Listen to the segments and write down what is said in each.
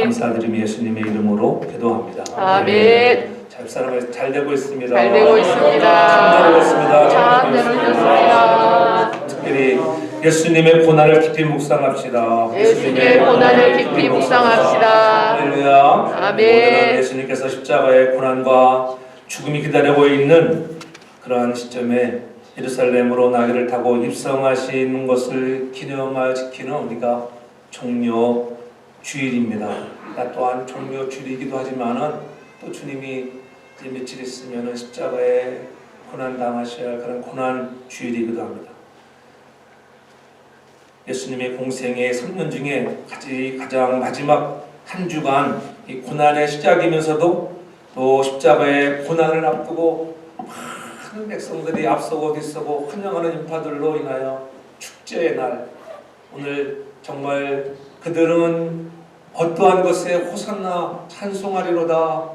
감사드리며 예수님의 이름으로 기도합니다. 아멘. 집사람을 잘 되고 있습니다. 잘 되고 있습니다. 참 되고 있습니다. 참 되고 있습니다. 특별히 예수님의 고난을 깊이 묵상합시다. 예수님의 고난을 깊이 묵상합시다. 할렐루야. 아멘. 오늘은 예수님께서 십자가의 고난과 죽음이 기다리고 있는 그러한 시점에 예루살렘으로 나귀를 타고 입성하시는 것을 기념하여 지키는 우리가 종려 주일입니다. 또한 종려 주일이기도 하지만은 또 주님이 이제 며칠 있으면은 십자가에 고난 당하셔야 할 그런 고난 주일이기도 합니다. 예수님의 공생의 3년 중에 가장 마지막 한 주간 이 고난의 시작이면서도 또 십자가의 고난을 앞두고 많은 백성들이 앞서고 뒤서고 환영하는 인파들로 인하여 축제의 날, 오늘 정말 그들은 어떠한 것에 호산나 찬송하리로다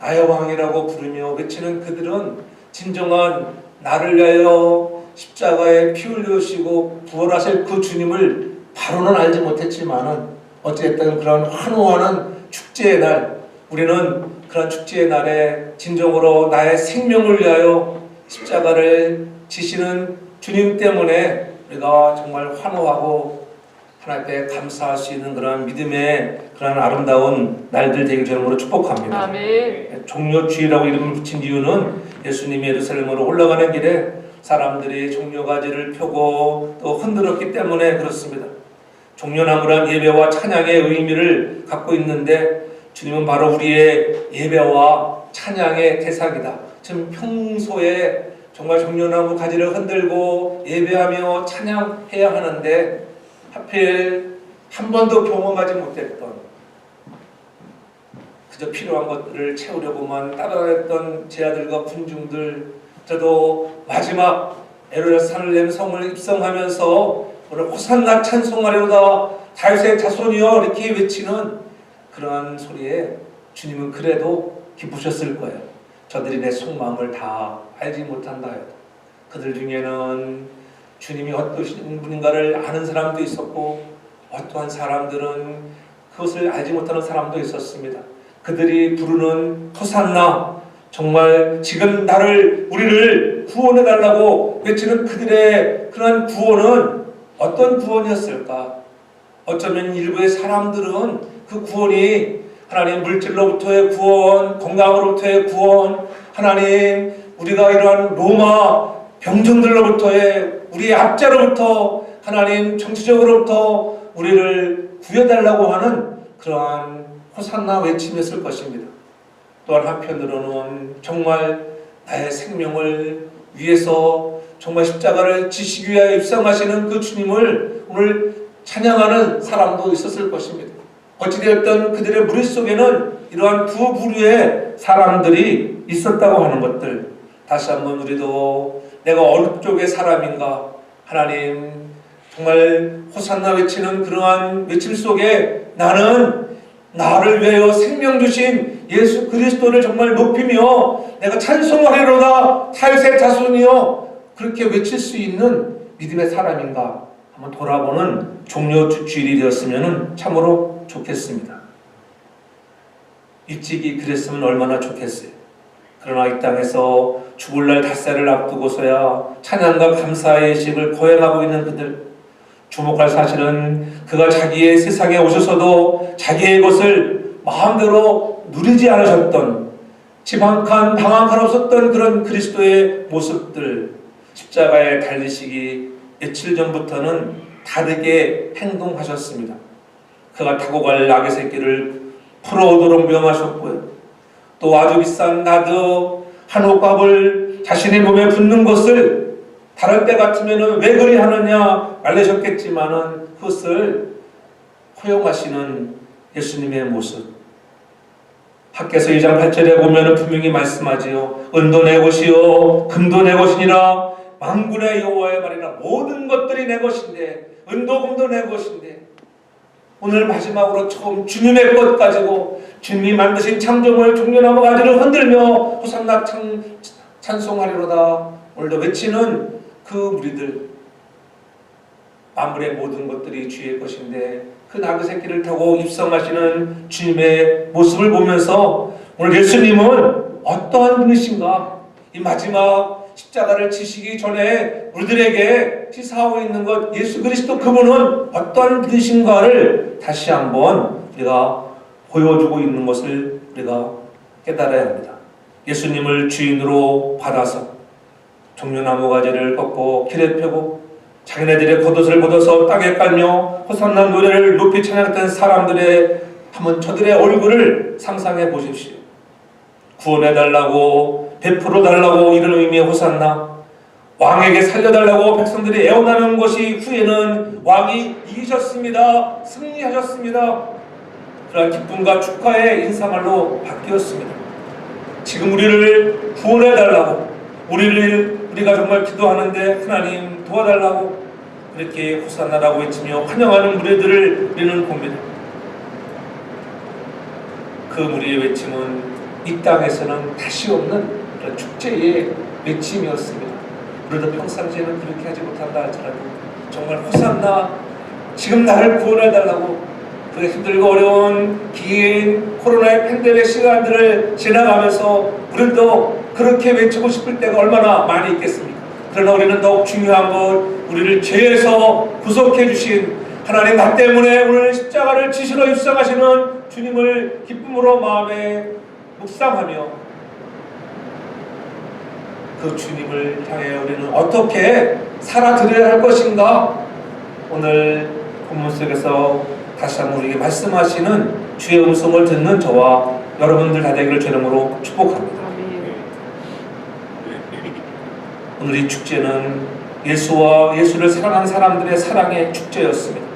나의 왕이라고 부르며 외치는 그들은 진정한 나를 위하여 십자가에 피 흘리시고 부활하실 그 주님을 바로는 알지 못했지만은 어찌됐든 그런 환호하는 축제의 날, 우리는 그런 축제의 날에 진정으로 나의 생명을 위하여 십자가를 지시는 주님 때문에 우리가 정말 환호하고 하나님 앞에 감사할 수 있는 그런 믿음의 그런 아름다운 날들 되길 주님으로 축복합니다. 아멘. 종려주일이라고 이름을 붙인 이유는 예수님이 예루살렘으로 올라가는 길에 사람들이 종려가지를 펴고 또 흔들었기 때문에 그렇습니다. 종려나무란 예배와 찬양의 의미를 갖고 있는데 주님은 바로 우리의 예배와 찬양의 대상이다. 지금 평소에 정말 종려나무 가지를 흔들고 예배하며 찬양해야 하는데 하필 한 번도 경험하지 못했던, 그저 필요한 것들을 채우려고만 따라다녔던 제 아들과 군중들, 저도 마지막 예루살렘 성을 입성하면서 오늘 호산나 찬송하려다 다윗의 자손이여 이렇게 외치는 그러한 소리에 주님은 그래도 기쁘셨을 거예요. 저들이 내 속마음을 다 알지 못한다 해도 그들 중에는 주님이 어떠신 분인가를 아는 사람도 있었고 어떠한 사람들은 그것을 알지 못하는 사람도 있었습니다. 그들이 부르는 호산나, 정말 지금 우리를 구원해 달라고 외치는 그들의 그런 구원은 어떤 구원이었을까? 어쩌면 일부의 사람들은 그 구원이 하나님 물질로부터의 구원, 건강으로부터의 구원, 하나님 우리가 이러한 로마 병정들로부터의 우리의 압제로부터 하나님 정치적으로부터 우리를 구해달라고 하는 그러한 호산나 외침이었을 것입니다. 또한 한편으로는 정말 나의 생명을 위해서 정말 십자가를 지시기 위하여 입성하시는 그 주님을 오늘 찬양하는 사람도 있었을 것입니다. 어찌되었든 그들의 무리 속에는 이러한 두 부류의 사람들이 있었다고 하는 것들, 다시 한번 우리도 내가 어느 쪽의 사람인가, 하나님 정말 호산나 외치는 그러한 외침 속에 나는 나를 위하여 생명 주신 예수 그리스도를 정말 높이며 내가 찬송하리로다 다윗의 자손이여 그렇게 외칠 수 있는 믿음의 사람인가 한번 돌아보는 종려주일이 되었으면 참으로 좋겠습니다. 일찍이 그랬으면 얼마나 좋겠어요. 그러나 이 땅에서 죽을 날 닷새를 앞두고서야 찬양과 감사의 예식을 거행하고 있는 그들, 주목할 사실은 그가 자기의 세상에 오셔서도 자기의 것을 마음대로 누리지 않으셨던, 집 한 칸, 방 한 칸 없었던 그런 그리스도의 모습들, 십자가에 달리시기 며칠 전부터는 다르게 행동하셨습니다. 그가 타고 갈 낙의 새끼를 풀어오도록 명하셨고요. 또 아주 비싼 나드 한 옷값을 자신의 몸에 붓는 것을 다른 때 같으면 왜 그리 하느냐 말리셨겠지만은 그것을 허용하시는 예수님의 모습. 학개서 2장 8절에 보면 분명히 말씀하지요. 은도 내 것이요 금도 내 것이니라 만군의 여호와의 말이라. 모든 것들이 내 것인데, 은도 금도 내 것인데, 오늘 마지막으로 처음 주님의 것 가지고 주님이 만드신 창조물 종려나무 가지를 흔들며 호산나 찬송하리로다 오늘도 외치는 그 무리들, 만물의 모든 것들이 주의 것인데 그 나귀 새끼를 타고 입성하시는 주님의 모습을 보면서 오늘 예수님은 어떠한 분이신가? 이 마지막 십자가를 지시기 전에 우리들에게 시사하고 있는 것, 예수 그리스도 그분은 어떠한 분이신가를 다시 한번 우리가 보여주고 있는 것을 우리가 깨달아야 합니다. 예수님을 주인으로 받아서 종려나무 가지를 꺾고 길에 펴고 자기네들의 겉옷을 걷어서 땅에 깔며 호산나 노래를 높이 찬양했던 사람들의 한번 저들의 얼굴을 상상해 보십시오. 구원해달라고, 베풀어달라고, 이런 의미의 호산나, 왕에게 살려달라고 백성들이 애원하는 것이 후에는 왕이 이기셨습니다, 승리하셨습니다, 그러한 기쁨과 축하의 인사말로 바뀌었습니다. 지금 우리를 구원해달라고, 우리가 정말 기도하는데 하나님 도와달라고 그렇게 호산나라고 외치며 환영하는 무리들을 우리는 봅니다. 그 무리의 외침은 이 땅에서는 다시 없는 그런 축제의 외침이었습니다. 우리도 평상시에는 그렇게 하지 못한다 할지라도 정말 호산나, 지금 나를 구원해달라고, 그 힘들고 어려운 긴 코로나의 팬데믹 시간들을 지나가면서 우리도 그렇게 외치고 싶을 때가 얼마나 많이 있겠습니까? 그러나 우리는 더욱 중요한 것, 우리를 죄에서 구속해 주신 하나님, 나 때문에 오늘 십자가를 지시러 입성하시는 주님을 기쁨으로 마음에 묵상하며 그 주님을 향해 우리는 어떻게 살아드려야 할 것인가, 오늘 본문 속에서 다시 한번 우리에게 말씀하시는 주의 음성을 듣는 저와 여러분들 다 되기를 주의 이름으로 축복합니다. 오늘 이 축제는 예수와 예수를 사랑한 사람들의 사랑의 축제였습니다.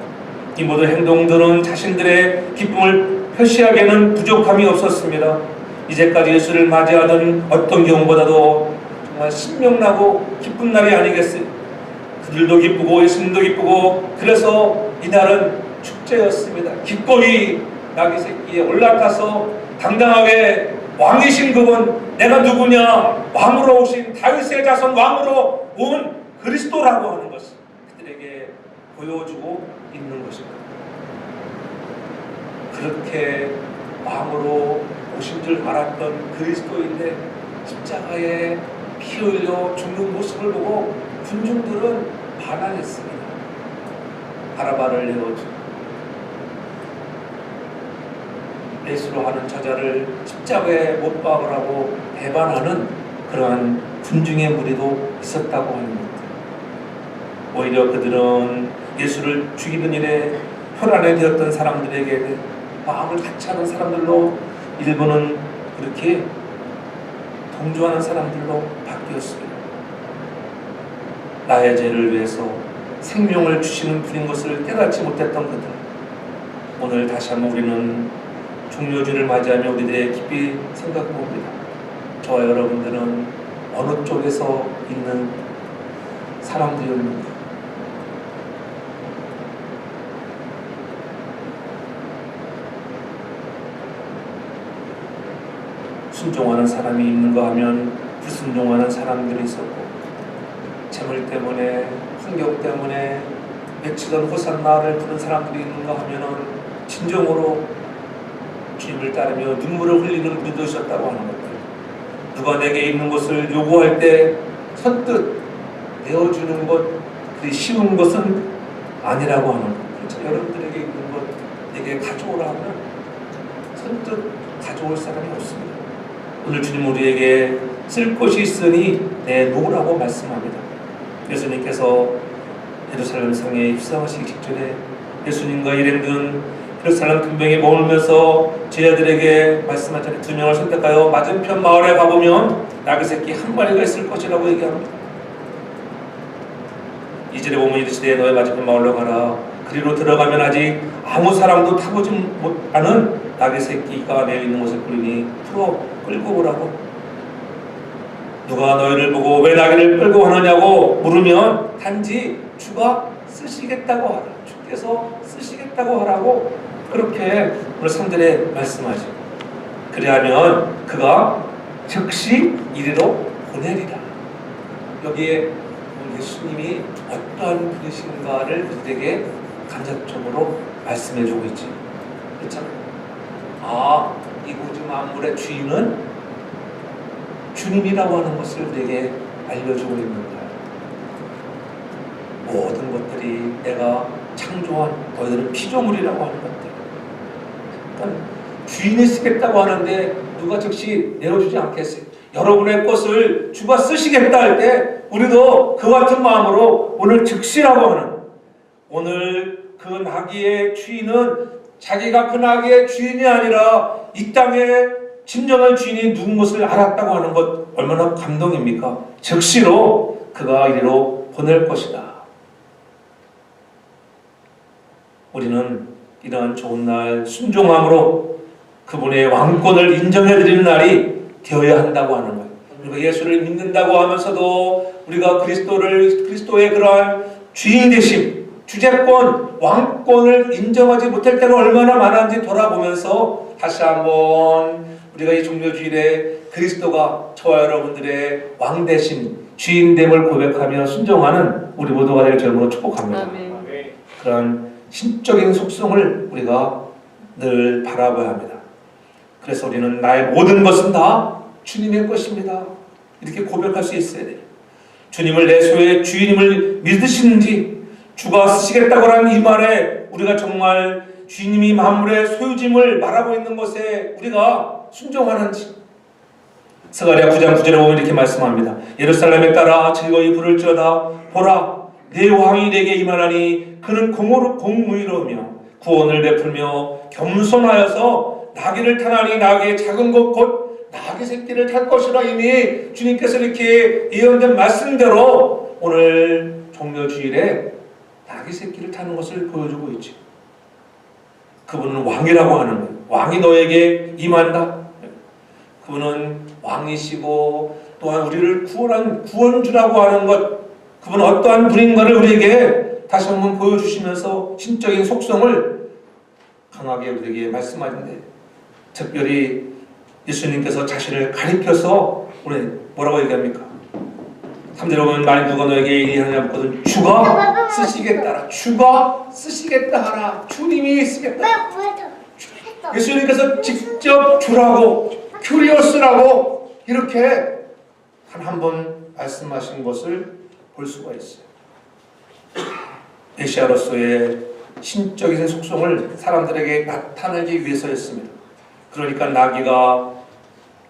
이 모든 행동들은 자신들의 기쁨을 표시하기에는 부족함이 없었습니다. 이제까지 예수를 맞이하던 어떤 경우보다도 정말 신명나고 기쁜 날이 아니겠어요. 그들도 기쁘고 예수님도 기쁘고, 그래서 이날은 축제였습니다. 기꺼이 나귀 새끼에 올라타서 당당하게 왕이신 그분, 내가 누구냐, 왕으로 오신 다윗의 자손, 왕으로 온 그리스도라고 하는 것을 그들에게 보여주고 있는 것입니다. 그렇게 왕으로 오신 줄 알았던 그리스도인데 십자가에 피 흘려 죽는 모습을 보고 군중들은 반항했습니다. 바라바를 내어주고 예수로 하는 저자를 십자가에 못 박으라고 배반하는 그러한 군중의 무리도 있었다고 합니다. 오히려 그들은 예수를 죽이는 일에 혈안에 되었던 사람들에게 마음을 같이 하는 사람들로, 일부는 그렇게 동조하는 사람들로 바뀌었습니다. 나의 죄를 위해서 생명을 주시는 분인 것을 깨닫지 못했던 그들, 오늘 다시 한번 우리는 종료주를 맞이하며 우리들의 깊이 생각해 봅니다. 저와 여러분들은 어느 쪽에서 있는 사람들이었는가? 순종하는 사람이 있는가 하면 불순종하는 사람들이 있었고, 재물 때문에, 환경 때문에 외치던 호산나를 부른 사람들이 있는가 하면은 진정으로 주님을 따르며 눈물을 흘리는 분도 있었다고 하는 것들, 누가 내게 있는 것을 요구할 때 선뜻 내어주는 것, 그리 쉬운 것은 아니라고 하는 것. 그렇죠? 여러분들에게 있는 것 내게 가져오라 하면 선뜻 가져올 사람이 없습니다. 오늘 주님 우리에게 쓸 것이 있으니 내놓으라고 말씀합니다. 예수님께서 예루살렘 성에 입성하시기 직전에 예수님과 일행들은 예루살렘 근병에 머물면서 제자들에게 말씀하자니 2명을 선택하여 맞은편 마을에 가보면 나귀 새끼 한 마리가 있을 것이라고 얘기합니다. 2절에 보면 이르시되 너의 맞은편 마을로 가라. 그리로 들어가면 아직 아무 사람도 타보지 못하는 나귀 새끼가 내어 있는 것을 보리니 풀어 끌고 오라고. 누가 너희를 보고 왜 나귀를 끌고 하느냐고 물으면 단지 주가 쓰시겠다고 하라. 주께서 쓰시겠다고 하라고 그렇게 오늘 3절에 말씀하죠. 그리하면 그가 즉시 이리로 보내리라. 여기에 예수님이 어떠한 분이신가를 그들에게 간접적으로 말씀해주고 있지. 그렇잖아요. 아, 이 우주 만물의 주인은 주님이라고 하는 것을 내게 알려주고 있는 거야. 모든 것들이 내가 창조한 너희들은 피조물이라고 하는 것들. 그러니까 주인이 쓰겠다고 하는데 누가 즉시 내어주지 않겠어요. 여러분의 것을 주가 쓰시겠다 할 때 우리도 그 같은 마음으로 오늘 즉시라고 하는, 오늘 그 나귀의 주인은 자기가 그 나귀의 주인이 아니라 이 땅에 진정한 주인이 누군 것을 알았다고 하는 것, 얼마나 감동입니까? 즉시로 그가 이리로 보낼 것이다. 우리는 이러한 좋은 날 순종함으로 그분의 왕권을 인정해드리는 날이 되어야 한다고 하는 거예요. 우리가 예수를 믿는다고 하면서도 우리가 그리스도의 그러한 주인 되심, 주재권, 왕권을 인정하지 못할 때가 얼마나 많은지 돌아보면서 다시 한번 우리가 이 종료주일에 그리스도가 저와 여러분들의 왕 되신 주인됨을 고백하며 순종하는 우리 모두가 될 줄로 축복합니다. 아멘. 그런 신적인 속성을 우리가 늘 바라봐야 합니다. 그래서 우리는 나의 모든 것은 다 주님의 것입니다. 이렇게 고백할 수 있어야 돼요. 주님을 내 소유의 주인임을 믿으시는지, 주가 쓰시겠다고 하는 이 말에 우리가 정말 주님이 만물의 소유짐을 말하고 있는 것에 우리가 순종하는지. 스가랴 9장 9절에 보면 이렇게 말씀합니다. 예루살렘에 따라 즐거이 부를지어다. 보라, 내 왕이 내게 임하나니 그는 공의로우며 구원을 베풀며 겸손하여서 나귀를 타나니 나귀의 작은 것 곧 나귀 새끼를 탈 것이라. 이미 주님께서 이렇게 예언된 말씀대로 오늘 종료주일에 나귀 새끼를 타는 것을 보여주고 있죠. 그분은 왕이라고 하는 거예요. 왕이 너에게 임한다. 그분은 왕이시고 또한 우리를 구원한 구원주라고 하는 것, 그분은 어떠한 분인가를 우리에게 다시 한번 보여주시면서 신적인 속성을 강하게 우리에게 말씀하는데, 특별히 예수님께서 자신을 가리켜서 우리 뭐라고 얘기합니까? 3절에 보면 만일 누가 너에게 일하느냐 묻거든 주가 쓰시겠다. 주가 쓰시겠다 하라. 주님이 쓰겠다. 예수님께서 직접 주라고, 큐리오스라고 이렇게 한 번 말씀하신 것을 볼 수가 있어요. 메시아로서의 신적인 속성을 사람들에게 나타내기 위해서였습니다. 그러니까 나귀가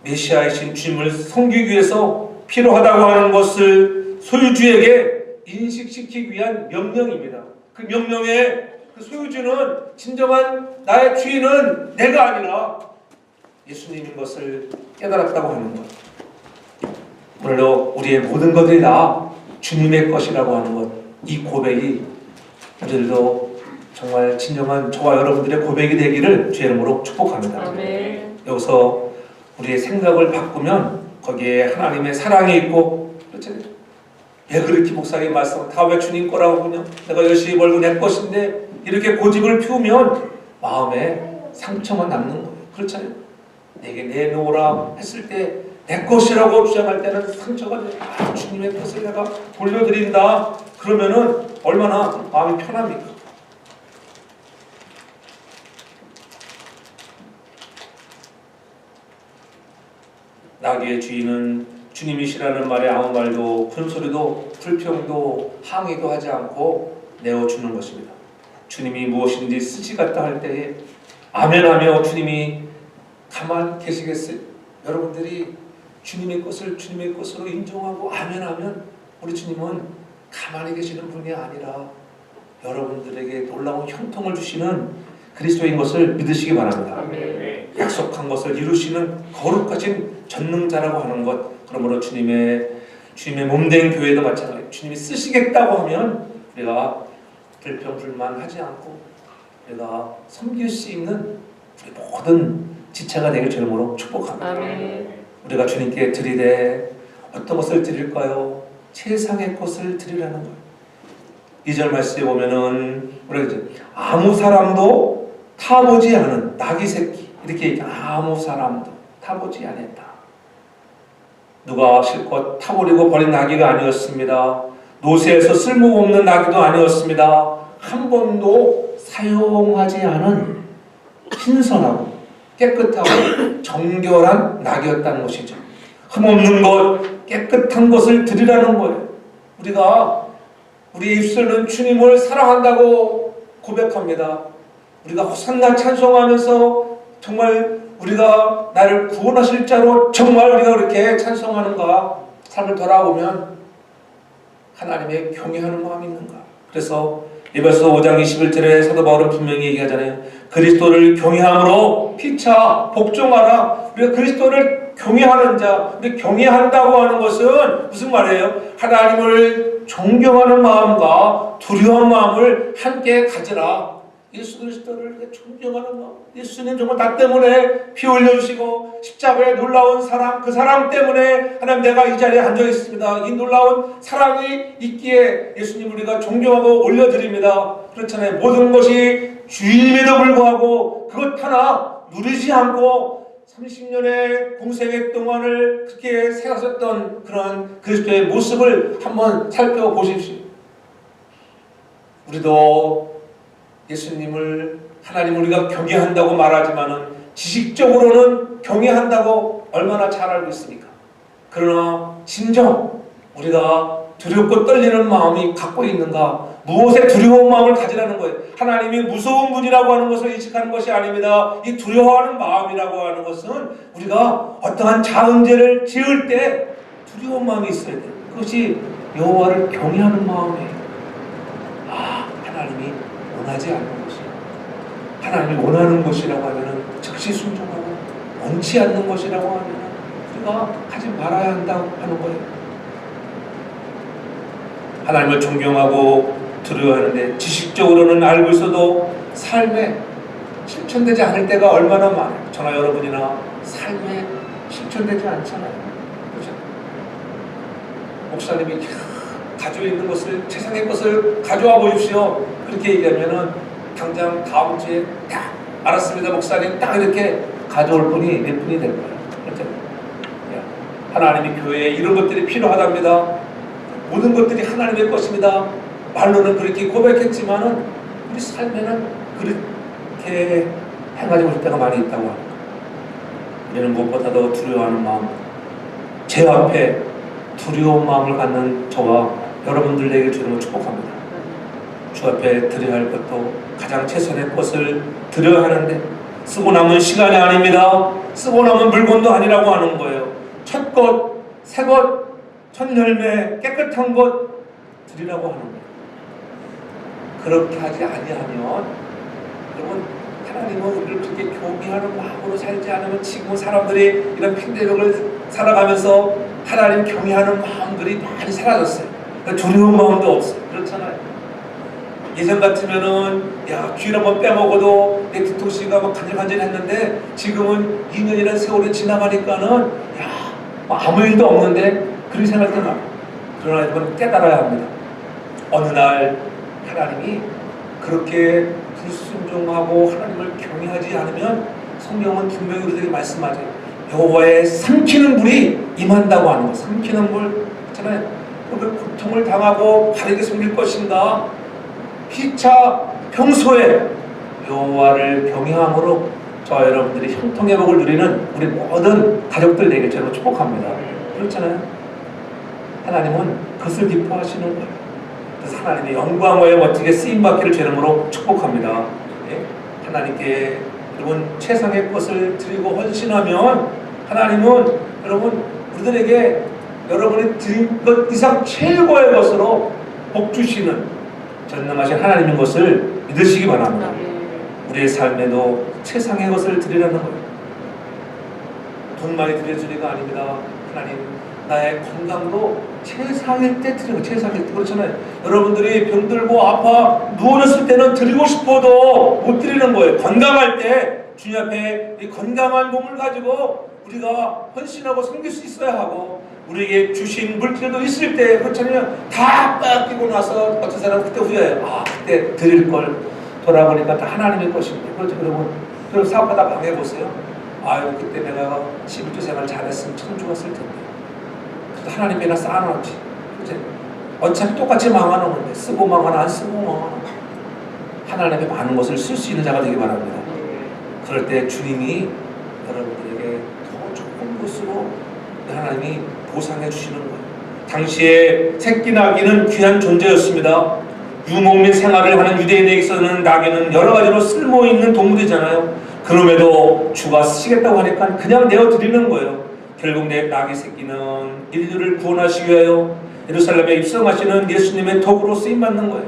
메시아이신 주님을 섬기기 위해서 필요하다고 하는 것을 소유주에게 인식시키기 위한 명령입니다. 그 명령의 그 소유주는, 진정한 나의 주인은 내가 아니라 예수님인 것을 깨달았다고 하는 것. 오늘도 우리의 모든 것들이 다 주님의 것이라고 하는 것, 이 고백이 우리들도 정말 진정한 저와 여러분들의 고백이 되기를 주의 이름으로 축복합니다. 아멘. 여기서 우리의 생각을 바꾸면 거기에 하나님의 사랑이 있고, 그렇죠? 왜 그렇게 목사님 말씀 다 왜 주님 거라고 그냥 내가 열심히 벌고 내 것인데 이렇게 고집을 피우면 마음에 상처만 남는 거예요. 그렇잖아요. 내게 내놓으라 했을 때 내 것이라고 주장할 때는 상처가 돼요. 아, 주님의 것을 내가 돌려드린다. 그러면은 얼마나 마음이 편합니까? 나귀의 주인은 주님이시라는 말에 아무 말도, 큰 소리도, 불평도, 항의도 하지 않고 내어주는 것입니다. 주님이 무엇인지 쓰지 같다 할 때에 아멘하며 주님이 가만 계시겠어요? 여러분들이 주님의 것을 주님의 것으로 인정하고 아멘하면 우리 주님은 가만히 계시는 분이 아니라 여러분들에게 놀라운 형통을 주시는 그리스도인 것을 믿으시기 바랍니다. 아멘. 약속한 것을 이루시는 거룩하신 전능자라고 하는 것. 그러므로 주님의 몸된 교회도 마찬가지예요. 주님이 쓰시겠다고 하면 우리가 불평불만하지 않고 우리가 섬길 수 있는 우리 모든 지체가 되길 주님으로 축복합니다. 아멘. 우리가 주님께 드리되 어떤 것을 드릴까요? 세상의 것을 드리라는 거예요. 2절 말씀에 보면은 우리가 이제 아무 사람도 타보지 않은 나귀 새끼, 이렇게 아무 사람도 타보지 않았다. 누가 실컷 타버리고 버린 나귀가 아니었습니다. 노새에서 쓸모없는 나귀도 아니었습니다. 한 번도 사용하지 않은 신선하고 깨끗하고 정결한 낙이었다는 것이죠. 흠없는 것, 깨끗한 것을 드리라는 거예요. 우리가 우리의 입술은 주님을 사랑한다고 고백합니다. 우리가 호산나 찬송하면서 정말 우리가 나를 구원하실 자로 정말 우리가 그렇게 찬송하는가? 삶을 돌아보면 하나님의 경외하는 마음이 있는가? 그래서 에베소 5장 21절에 사도 바울은 분명히 얘기하잖아요. 그리스도를 경외함으로 피차 복종하라. 우리가 그리스도를 경외하는 자, 우리 경외한다고 하는 것은 무슨 말이에요? 하나님을 존경하는 마음과 두려운 마음을 함께 가지라. 예수 그리스도를 존경하는 마음. 예수님 정말 나 때문에 피 흘려주시고 십자가의 놀라운 사랑, 그 사랑 때문에 하나님 내가 이 자리에 앉아 있습니다. 이 놀라운 사랑이 있기에 예수님 우리가 존경하고 올려드립니다. 그렇잖아요. 모든 것이 주님에도 불구하고 그것 하나 누리지 않고 30년의 공생애 동안을 그렇게 살았었던 그런 그리스도의 모습을 한번 살펴보십시오. 우리도 예수님을 하나님 우리가 경외한다고 말하지만은 지식적으로는 경외한다고 얼마나 잘 알고 있습니까? 그러나 진정 우리가 두렵고 떨리는 마음이 갖고 있는가? 무엇에 두려운 마음을 가지라는 거예요. 하나님이 무서운 분이라고 하는 것을 인식하는 것이 아닙니다. 이 두려워하는 마음이라고 하는 것은 우리가 어떠한 자은죄를 지을 때 두려운 마음이 있어야 돼요. 그것이 여호와를 경외하는 마음이에요. 하나님이 원하지 않는 것이에요. 하나님이 원하는 것이라고 하면 즉시 순종하고 원치 않는 것이라고 하면 우리가 하지 말아야 한다고 하는 거예요. 하나님을 존경하고 두려워하는데 지식적으로는 알고 있어도 삶에 실천되지 않을 때가 얼마나 많아요. 저나 여러분이나 삶에 실천되지 않잖아요. 그렇죠? 목사님이 가지고 있는 것을 세상의 것을 가져와 보십시오. 그렇게 얘기하면은 당장 다음 주에 딱 알았습니다 목사님 딱 이렇게 가져올 분이 몇 분이 될 거예요. 그렇죠? 하나님이 교회에 이런 것들이 필요하답니다. 모든 것들이 하나님의 것입니다. 말로는 그렇게 고백했지만은 우리 삶에는 그렇게 행하지 못할 때가 많이 있다고 합니다. 우리는 무엇보다도 두려워하는 마음, 제 앞에 두려운 마음을 갖는 저와 여러분들 되길 주님을 축복합니다. 주 앞에 드려야 할 것도 가장 최선의 것을 드려야 하는데 쓰고 남은 시간이 아닙니다. 쓰고 남은 물건도 아니라고 하는 거예요. 첫 것, 새 것, 첫 열매, 깨끗한 것 드리라고 하는 거예요. 그렇게 하지 아니하면 여러분 하나님은 우리를 그렇게 경외하는 마음으로 살지 않으면 지금 사람들이 이런 핑계벽을 살아가면서 하나님 경외하는 마음들이 많이 사라졌어요. 그러니까 두려운 마음도 없어요. 그렇잖아요. 예전 같으면은 주일 한번 빼먹어도 내 뒤통수가 막 간질간질했는데 지금은 2년이라는 세월이 지나가니까는 아무 일도 없는데 그렇게 생각할 때는 그러나 여러분 깨달아야 합니다. 어느 날 하나님이 그렇게 불순종하고 하나님을 경외하지 않으면 성경은 분명히 우리에게 말씀하죠. 여호와의 삼키는 불이 임한다고 하는 거. 삼키는 불 있잖아요. 그 고통을 당하고 바르게 숨길 것인가? 피차 평소에 여호와를 경외함으로 저와 여러분들이 형통의 복을 누리는 우리 모든 가족들 되길 저는 축복합니다. 그렇잖아요. 하나님은 그것을 기뻐하시는 거예요. 그래서 하나님의 영광과 멋지게 쓰임받기를 제 이름으로 축복합니다. 하나님께 여러분 최상의 것을 드리고 헌신하면 하나님은 여러분 우리들에게 여러분이 드린 것 이상 최고의 것으로 복 주시는 전능하신 하나님인 것을 믿으시기 바랍니다. 우리의 삶에도 최상의 것을 드리라는 거예요. 돈 많이 드려주리가 아닙니다. 하나님 나의 건강도 최상일 때 드리고 최상일 때 그렇잖아요. 여러분들이 병들고 아파 누워졌을 때는 드리고 싶어도 못 드리는 거예요. 건강할 때 주님 앞에 이 건강한 몸을 가지고 우리가 헌신하고 섬길 수 있어야 하고 우리에게 주신 물질도 있을 때 그렇잖아요. 다 빼앗기고 나서 어떤 사람은 그때 후회해요. 그때 드릴 걸 돌아보니까 다 하나님의 것인데 그렇죠. 그럼 사업하다 망해보세요. 그때 내가 12주 생활 잘했으면 참 좋았을 텐데 하나님께나 쌓아놓지. 어차피 똑같이 망하는 건데 쓰고 망하나 안 쓰고 망하나 하나님 앞에 많은 것을 쓸 수 있는 자가 되기 바랍니다. 그럴 때 주님이 여러분들에게 더 좋은 것으로 하나님이 보상해 주시는 거예요. 당시에 새끼 나귀는 귀한 존재였습니다. 유목 및 생활을 하는 유대인에게서는 나귀는 여러 가지로 쓸모있는 동물이잖아요. 그럼에도 주가 쓰시겠다고 하니까 그냥 내어드리는 거예요. 결국 내 나귀 새끼는 인류를 구원하시기 위하여 예루살렘에 입성하시는 예수님의 도구로 쓰임받는 거예요.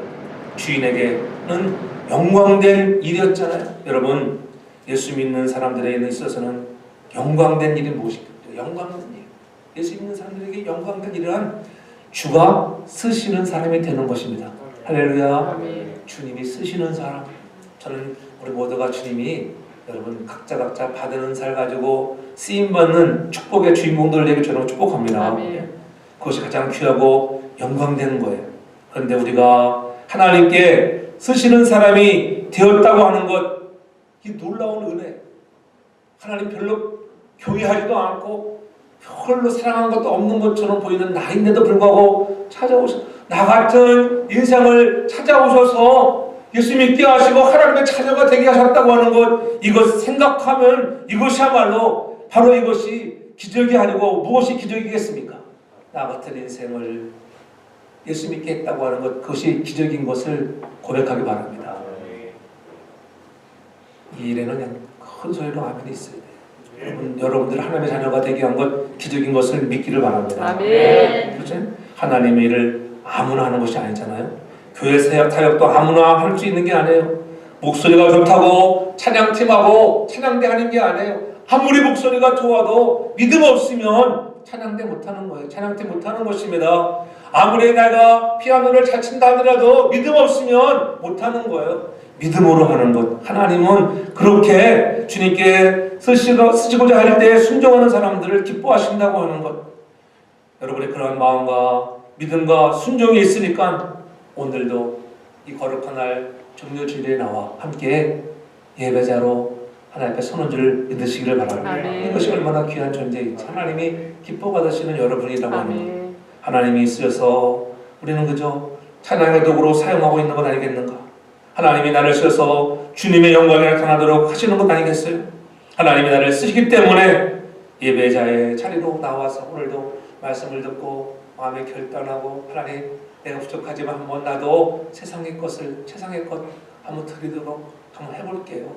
주인에게는 영광된 일이었잖아요. 여러분, 예수 믿는 사람들에게 있어서는 영광된 일이 무엇입니까? 영광된 일. 예수 믿는 사람들에게 영광된 일은 주가 쓰시는 사람이 되는 것입니다. 할렐루야. 주님이 쓰시는 사람. 저는 우리 모두가 주님이 여러분 각자 받은 은사를 가지고 쓰임받는 축복의 주인공들을 내게 저는 축복합니다. 그것이 가장 귀하고 영광되는 거예요. 그런데 우리가 하나님께 쓰시는 사람이 되었다고 하는 것, 이 놀라운 은혜. 하나님 별로 교회하지도 않고 별로 사랑한 것도 없는 것처럼 보이는 나인데도 불구하고 나 같은 인생을 찾아오셔서 예수 믿게 하시고 하나님의 자녀가 되게 하셨다고 하는 것, 이것 생각하면 이것이야말로 바로 이것이 기적이 아니고 무엇이 기적이겠습니까? 나 같은 인생을 예수 믿게 했다고 하는 것, 그것이 기적인 것을 고백하기 바랍니다. 이 일에는 큰 소리로 아멘이 있어야 돼요. 여러분들 하나님의 자녀가 되게 한 것, 기적인 것을 믿기를 바랍니다. 아멘. 그렇죠? 하나님의 일을 아무나 하는 것이 아니잖아요. 교회 사역도 아무나 할 수 있는 게 아니에요. 목소리가 좋다고 찬양팀하고 찬양대 하는 게 아니에요. 아무리 목소리가 좋아도 믿음 없으면 찬양대 못하는 거예요. 찬양팀 못하는 것입니다. 아무리 내가 피아노를 잘 친다 하더라도 믿음 없으면 못하는 거예요. 믿음으로 하는 것. 하나님은 그렇게 주님께 쓰시고자 할 때 순종하는 사람들을 기뻐하신다고 하는 것. 여러분의 그러한 마음과 믿음과 순종이 있으니까 오늘도 이 거룩한 날 정료주일에 나와 함께 예배자로 하나님 앞에 서는 줄 믿으시기를 바랍니다. 아멘. 이것이 얼마나 귀한 존재인지 하나님이 기뻐 받으시는 여러분이라고 하는 것. 아멘. 하나님이 쓰셔서 우리는 그저 찬양의 도구로 사용하고 있는 것 아니겠는가? 하나님이 나를 쓰셔서 주님의 영광이 나타나도록 하시는 것 아니겠어요? 하나님이 나를 쓰시기 때문에 예배자의 자리로 나와서 오늘도 말씀을 듣고 마음에 결단하고 하나님, 내가 부족하지만 한번 나도 세상의 것 한번 드리도록 한번 해볼게요.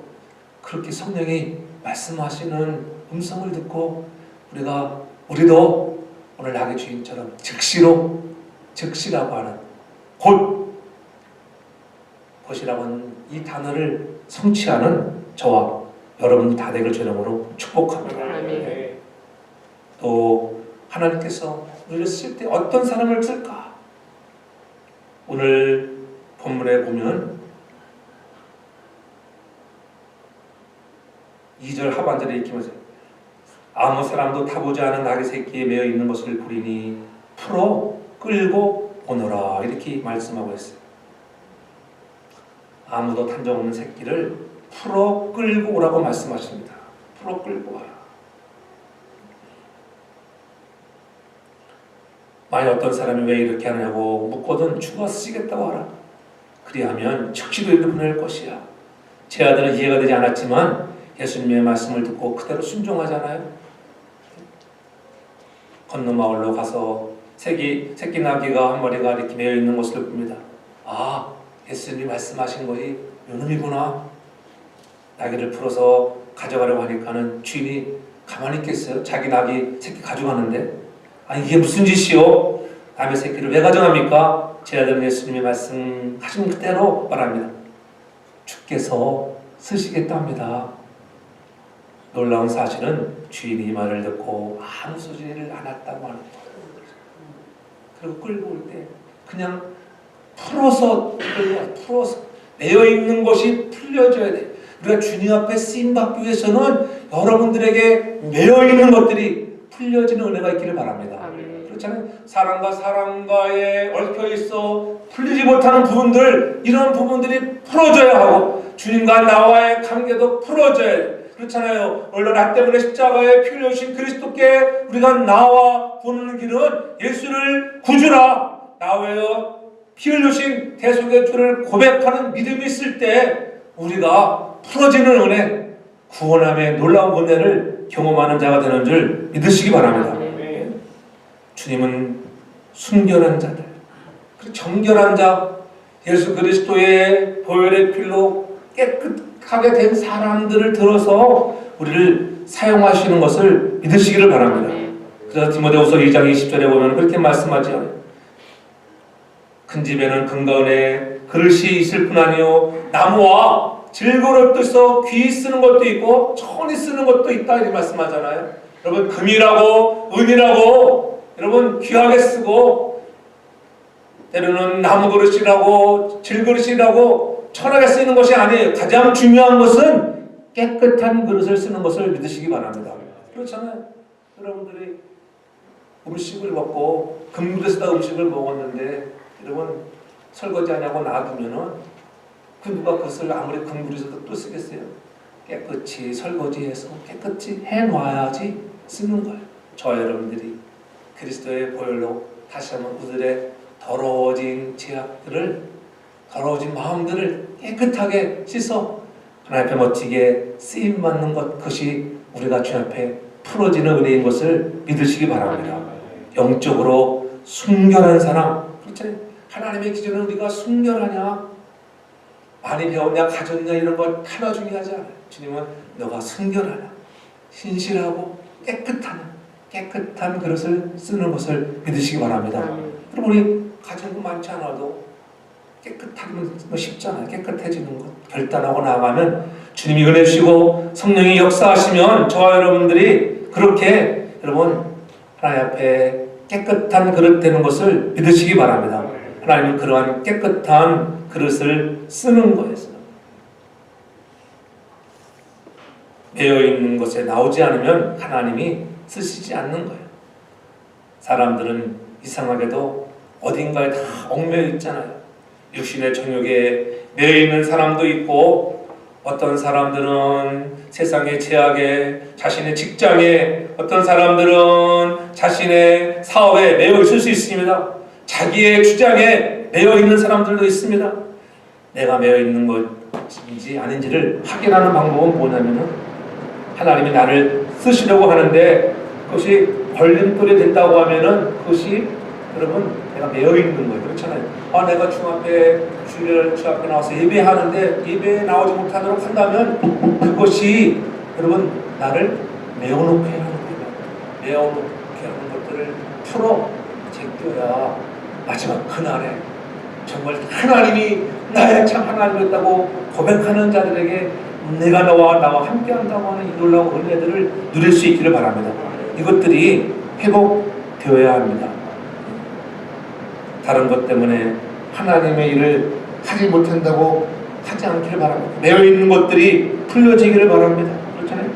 그렇게 성령이 말씀하시는 음성을 듣고 우리도 오늘 나귀 주인처럼 즉시라고 하는 곧이라고 하는 이 단어를 성취하는 저와 여러분 다 되길 주님으로 축복합니다. 아멘. 또 하나님께서 우리를 쓸 때 어떤 사람을 쓸까? 오늘 본문에 보면 2절 하반절에 이렇게 말해요. 아무 사람도 타보지 않은 나귀 새끼에 매여 있는 것을 보리니 풀어 끌고 오너라, 이렇게 말씀하고 있어요. 아무도 탄 적 없는 새끼를 풀어 끌고 오라고 말씀하십니다. 풀어 끌고 와라. 만약 어떤 사람이 왜 이렇게 하냐고 묻거든 주가 쓰시겠다고 하라. 그리하면 즉시 너희를 보낼 것이야. 제 아들은 이해가 되지 않았지만 예수님의 말씀을 듣고 그대로 순종하잖아요. 건너 마을로 가서 새끼 나귀가 한 마리가 이렇게 매여 있는 것을 봅니다. 아, 예수님이 말씀하신 것이 요놈이구나. 나귀를 풀어서 가져가려고 하니까는 주인이 가만히 있겠어요? 자기 나귀 새끼 가져가는데. 아니, 이게 무슨 짓이요? 남의 새끼를 왜 가져갑니까? 제 아들은 예수님이 말씀하신 그대로 말합니다. 주께서 쓰시겠다 합니다. 놀라운 사실은 주인이 이 말을 듣고 아무 소리를 안 했다고 하는 거예요. 그리고 끌고 올 때 그냥 풀어서 매여 있는 것이 풀려져야 돼. 우리가 주님 앞에 쓰임 받기 위해서는 여러분들에게 매여 있는 것들이 풀려지는 은혜가 있기를 바랍니다. 아멘. 그렇잖아요. 사람과 사람과에 얽혀 있어 풀리지 못하는 부분들, 이런 부분들이 풀어져야 하고 주님과 나와의 관계도 풀어져야 돼. 그렇잖아요. 원래 나 때문에 십자가에 피 흘려주신 그리스도께 우리가 나와 보는 길은 예수를 구주라, 나와여 피 흘리신 대속의 주를 고백하는 믿음이 있을 때 우리가 풀어지는 은혜, 구원함의 놀라운 은혜를 경험하는 자가 되는 줄 믿으시기 바랍니다. 주님은 순결한 자들, 정결한 자, 예수 그리스도의 보혈의 필로 깨끗하게 된 사람들을 들어서 우리를 사용하시는 것을 믿으시기를 바랍니다. 그래서 디모데후서 2장 20절에 보면 그렇게 말씀하죠. 큰 집에는 금과 은의 그릇이 있을 뿐 아니요 나무와 질그릇 떠서 귀 쓰는 것도 있고 천이 쓰는 것도 있다 이렇게 말씀하잖아요. 여러분 금이라고 은이라고 여러분 귀하게 쓰고 때로는 나무 그릇이라고 질그릇이라고 천하게 쓰이는 것이 아니에요. 가장 중요한 것은 깨끗한 그릇을 쓰는 것을 믿으시기 바랍니다. 그렇잖아요. 여러분들이 음식을 먹고 금그릇에다 음식을 먹었는데 여러분 설거지하냐고 놔두면은 그 누가 그것을 아무리 금그릇에다 또 쓰겠어요? 깨끗이 설거지해서 깨끗이 해놔야지 쓰는 거예요. 저 여러분들이 그리스도의 보혈로 다시 한번 우리들의 더러워진 죄악들을 더러워진 마음들을 깨끗하게 씻어 하나님 앞에 멋지게 쓰임받는 것, 그것이 우리가 주 앞에 풀어지는 은혜인 것을 믿으시기 바랍니다. 영적으로 순결한 사람, 그렇잖아요. 하나님의 기준은 우리가 순결하냐, 많이 배웠냐, 가졌냐 이런 것 하나 중요하지 않아요. 주님은 너가 순결하냐, 신실하고 깨끗한 그릇을 쓰는 것을 믿으시기 바랍니다. 그럼 우리 가진 거 많지 않아도 깨끗하면 쉽잖아요. 깨끗해지는 것 결단하고 나가면 주님이 은혜 주시고 성령이 역사하시면 저와 여러분들이 그렇게 여러분 하나님 앞에 깨끗한 그릇 되는 것을 믿으시기 바랍니다. 하나님은 그러한 깨끗한 그릇을 쓰는 거예요. 매여 있는 것에 나오지 않으면 하나님이 쓰시지 않는 거예요. 사람들은 이상하게도 어딘가에 다 얽매여 있잖아요. 육신의 정욕에 매여 있는 사람도 있고 어떤 사람들은 세상의 제약에, 자신의 직장에, 어떤 사람들은 자신의 사업에 매여 있을 수 있습니다. 자기의 주장에 매여 있는 사람들도 있습니다. 내가 매여 있는 것인지 아닌지를 확인하는 방법은 뭐냐면은 하나님이 나를 쓰시려고 하는데 그것이 걸림돌이 된다고 하면은 그것이 여러분 내가 매여 있는 거예요. 그렇잖아요. 내가 주 앞에 주일날 주 앞에 나와서 예배하는데 예배에 나오지 못하도록 한다면 그것이 여러분 나를 메어놓게 하는 거예요. 메어놓게 하는 것들을 풀어 제껴야 마지막 그날에 정말 하나님이 나의 참 하나님이었다고 고백하는 자들에게 내가 나와 함께한다고 하는 이 놀라운 은혜들을 누릴 수 있기를 바랍니다. 이것들이 회복되어야 합니다. 다른 것 때문에 하나님의 일을 하지 못한다고 하지 않기를 바랍니다. 매여 있는 것들이 풀려지기를 바랍니다. 그렇잖아요.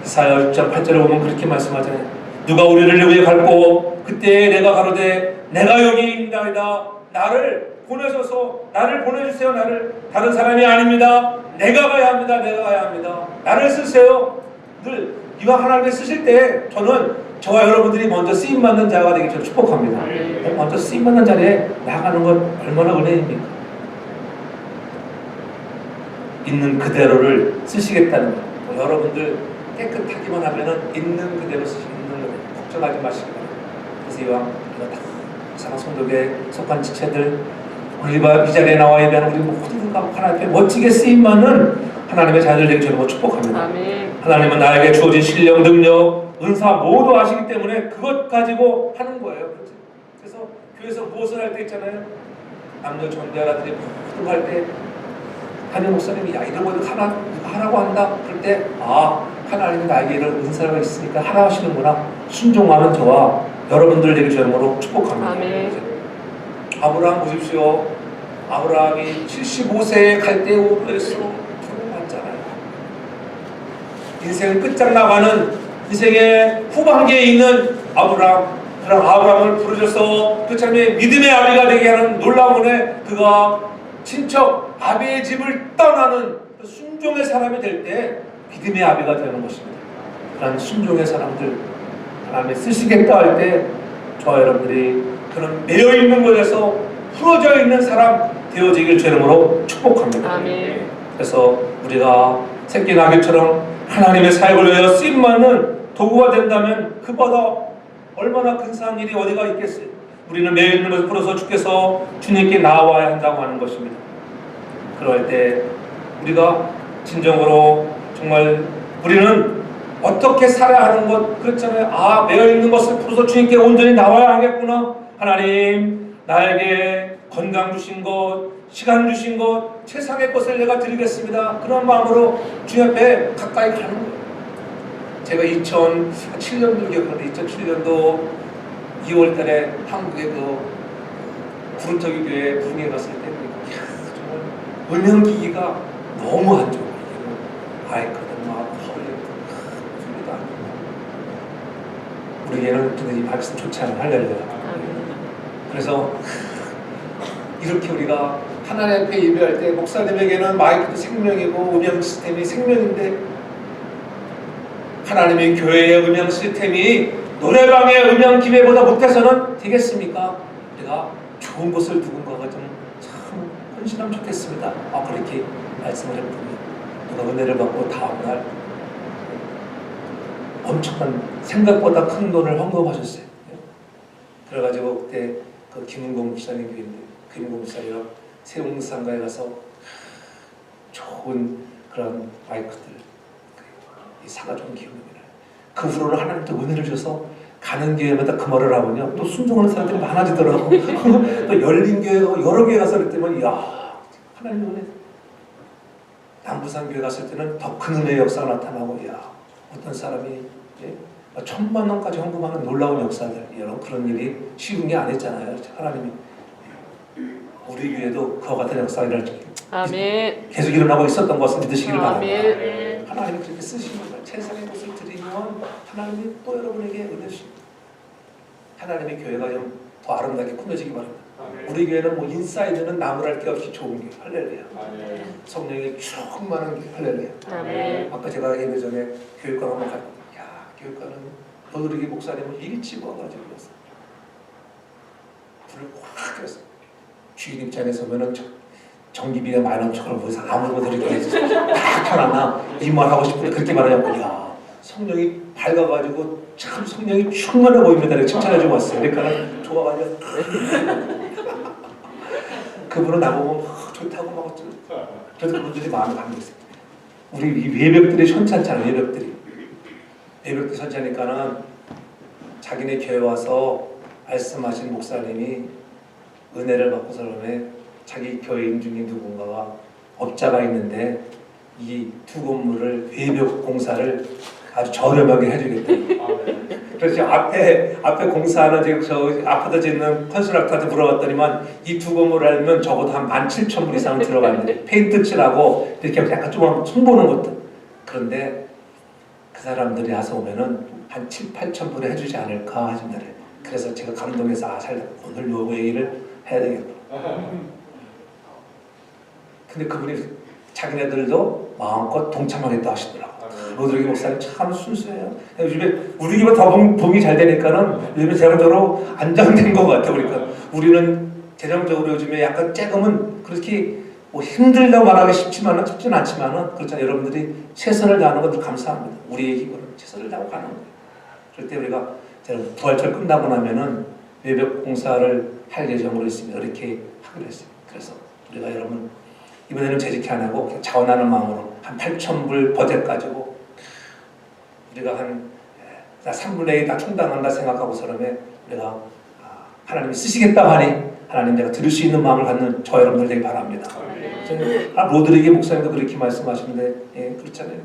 이사야 6장 8절에 보면 그렇게 말씀하잖아요. 누가 우리를 위해 갈고 그때 내가 가로되 내가 여기 있나이다. 나를 보내셔서 나를 보내주세요. 나를 다른 사람이 아닙니다. 내가 가야 합니다. 내가 가야 합니다. 나를 쓰세요. 늘 이와 하나님을 쓰실 때 저는 저와 여러분들이 먼저 쓰임받는 자가 되기 저는 축복합니다. 먼저 쓰임받는 자리에 나가는 건 얼마나 은혜입니까? 있는 그대로를 쓰시겠다는 거. 여러분들 깨끗하기만 하면은 있는 그대로 쓰시는 거예요. 걱정하지 마시고. 그래서 이왕 우리가 다 이상한 성도에 속한 지체들 우리가 이 자리에 나와 예배하는 우리 모두가 하나님 앞에 멋지게 쓰임받는 하나님의 자녀들 되기 저는 축복합니다. 아멘. 하나님은 나에게 주어진 실력, 능력, 은사 모두 아시기 때문에 그것 가지고 하는 거예요. 그래서 교회에서 무엇을 할 때 있잖아요. 남녀 전대하라들이 모두 할 때 담임 목사님이 야 이런 거 하라고 한다. 그럴 때 하나님이 나에게 이런 은사가 있으니까 하라 하시는구나. 순종하는 저와 여러분들 되기 주님으로 축복합니다. 아멘. 아브라함 보십시오. 아브라함이 75세에 갈대우에서 부름받잖아요. 인생 끝장나가는 인생의 후반기에 있는 아브라함, 그런 아브라함을 부르셔서 그 참에 믿음의 아비가 되게 하는 놀라운 은혜, 그가 친척 아비의 집을 떠나는 순종의 사람이 될 때 믿음의 아비가 되는 것입니다. 그런 순종의 사람들 하나님이 쓰시겠다 할 때 저와 여러분들이 그런 매여 있는 것에서 풀어져 있는 사람 되어지길 주 이름으로 축복합니다. 아멘. 그래서 우리가 새끼 나귀처럼 하나님의 사역을 위하여 쓰임받는 도구가 된다면 그보다 얼마나 근사한 일이 어디가 있겠어요. 우리는 매일 있는 것을 풀어서 주께서 주님께 나와야 한다고 하는 것입니다. 그럴 때 우리가 진정으로 정말 우리는 어떻게 살아야 하는 것 그렇잖아요. 아, 매여 있는 것을 풀어서 주님께 온전히 나와야 하겠구나. 하나님 나에게 건강 주신 것, 시간 주신 것, 세상의 것을 내가 드리겠습니다. 그런 마음으로 주님 앞에 가까이 가는 거예요. 제가 2007년도 기억하는데 2007년도 2월 달에 한국의 그 구루터기 교회 부흥회 갔을 때 정말 음향기기가 너무 안 좋아요. 마이크도 막 소리도 안 좋고 우리 얘는 근데 이 말씀 좋지 않아요. 할렐루야. 그래서 이렇게 우리가 하나님 앞에 예배할 때 목사님에게는 마이크도 생명이고 음향 시스템이 생명인데 하나님의 교회의 음향 시스템이 노래방의 음향 기계보다 못해서는 되겠습니까? 우리가 좋은 곳을 누군가가 좀 참 헌신하면 좋겠습니다. 그렇게 말씀을 했더니 누가 은혜를 받고 다음날 엄청난 생각보다 큰 돈을 헌금하셨어요. 그래가지고 그때 그 김은공 기사님 교회인데 김은공 기사님이랑 세웅상가에 가서 좋은 그런 마이크들 사가져온 기억이 나요. 그 후로는 하나님 또 은혜를 줘서 가는 교회마다 그 말을 하면요 또 순종하는 사람들이 많아지더라고. 또 열린 교회가 여러 교회 가서 그랬더니 이야 하나님 은혜. 남부산 교회 갔을 때는 더 큰 은혜의 역사가 나타나고 이야 어떤 사람이 1,000만 원까지 헌금하는 놀라운 역사들 이런 그런 일이 쉬운 게 아니잖아요. 하나님이 우리 교회도 그와 같은 역사가 일어날 아멘. 계속 일어나고 있었던 것을 믿으시기를 바랍니다. 아멘. 하나님이 그렇게 쓰시는 거예요. 세상의 것을 드리면 하나님이 또 여러분에게 은혜 주십니다. 하나님의 교회가 좀 더 아름답게 꾸며지기 바랍니다. 우리 교회는 뭐 인사이드는 나무랄 게 없이 좋은 교회. 할렐루야. 성령이 충만한 교회. 할렐루야. 아멘. 아까 제가 예배 전에 교육관 한번 갔는데 교육관은 너드리기 목사님은 일찍 와가지고 그랬어. 불을 확 켰어. 주인 입장에 서면은 전기비가 많이 넘쳐가는 거기서 아무것도 이렇게 막 하나 입만 하고 싶은데 그렇게 말하냐고. 야 성령이 밝아가지고 참 성령이 충만해 보입니다. 이렇게 칭찬해주고 왔어요. 그러니까 좋아가지고 그분은 나보고 막 좋다고 막 어쩌고. 그래서 그분들이 마음이 감동했어요. 우리 예배들이 현찮잖아요. 예배들이 현찮으니까는 자기네 교회 와서 말씀하신 목사님이 은혜를 받고서 그러면 자기 교회인 중에 누군가가 업자가 있는데 이 두 건물을 외벽 공사를 아주 저렴하게 해주겠다. 그래서 앞에 공사하는 저 앞에다 짓는 컨스트럭터한테 물어봤더니만 이 두 건물을 알면 적어도 한 17,000불 이상 들어가는데 페인트 칠하고 이렇게 약간 좀 손보는 것도. 그런데 그 사람들이 와서 오면은 한 7,000~8,000불에 해주지 않을까 하신다래. 그래서 제가 감동해서 오늘 요 얘기를 해야 되겠다. 근데 그분이 자기네들도 마음껏 동참하겠다 하시더라고. 로드리기 목사님 참 순수해요. 요즘에 우리 집에 더 봉이 잘 되니까는 요즘에 재정적으로 안정된 것 같아요. 그러니까 우리는 재정적으로 요즘에 약간 조금은 그렇게 뭐 힘들다고 말하기 쉽지는 않지만은 그렇잖아요. 여러분들이 최선을 다하는 것도 감사합니다. 우리의 힘으로 최선을 다하고 가는 거예요. 그럴 때 우리가 부활절 끝나고 나면은 외벽 공사를 할 예정으로 있습니다. 이렇게 하기로 했어요. 그래서 우리가 여러분 이번에는 재직해 안 하고 자원하는 마음으로 한 8,000불 버젯 가지고 우리가 한 3분의 1 다 충당한다 생각하고서는 우리가 하나님이 쓰시겠다고 하니 하나님 내가 들을 수 있는 마음을 갖는 저 여러분들 되기 바랍니다. 로드리기 목사님도 그렇게 말씀하시는데 그렇잖아요.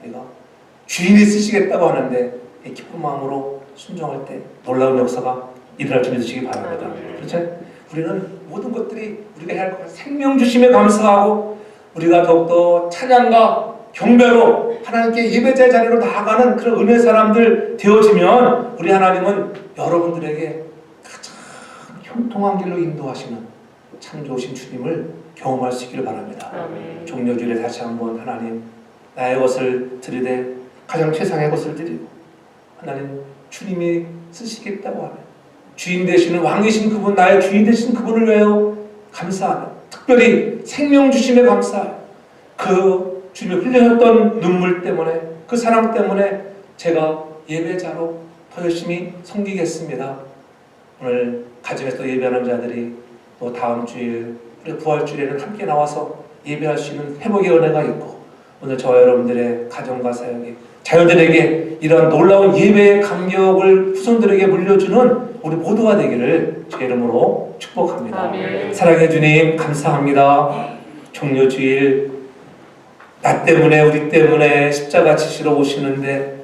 우리가 주인이 쓰시겠다고 하는데 기쁜 마음으로 순종할 때 놀라운 역사가 일어날 줄 믿으시기 바랍니다. 그렇죠? 우리는 모든 것들이 우리가 해야 할 것 생명 주심에 감사하고 우리가 더욱더 찬양과 경배로 하나님께 예배자의 자리로 나아가는 그런 은혜 사람들 되어지면 우리 하나님은 여러분들에게 가장 형통한 길로 인도하시는 참 좋으신 주님을 경험할 수 있기를 바랍니다. 종료주일에 다시 한번 하나님 나의 것을 드리되 가장 최상의 것을 드리고 하나님 주님이 쓰시겠다고 하면 주인 되시는 왕이신 그분, 나의 주인 되신 그분을 위하여 감사하며 특별히 생명 주심에 감사하여 그 주님이 흘려졌던 눈물 때문에 그 사랑 때문에 제가 예배자로 더 열심히 섬기겠습니다. 오늘 가정에서 예배하는 자들이 또 다음 주일 우리 부활주일에는 함께 나와서 예배할 수 있는 회복의 은혜가 있고 오늘 저와 여러분들의 가정과 사역이 자녀들에게 이러한 놀라운 예배의 감격을 후손들에게 물려주는 우리 모두가 되기를 주의 이름으로 축복합니다. 아멘. 사랑해 주님 감사합니다. 종료주일 나 때문에 우리 때문에 십자가 지시러 오시는데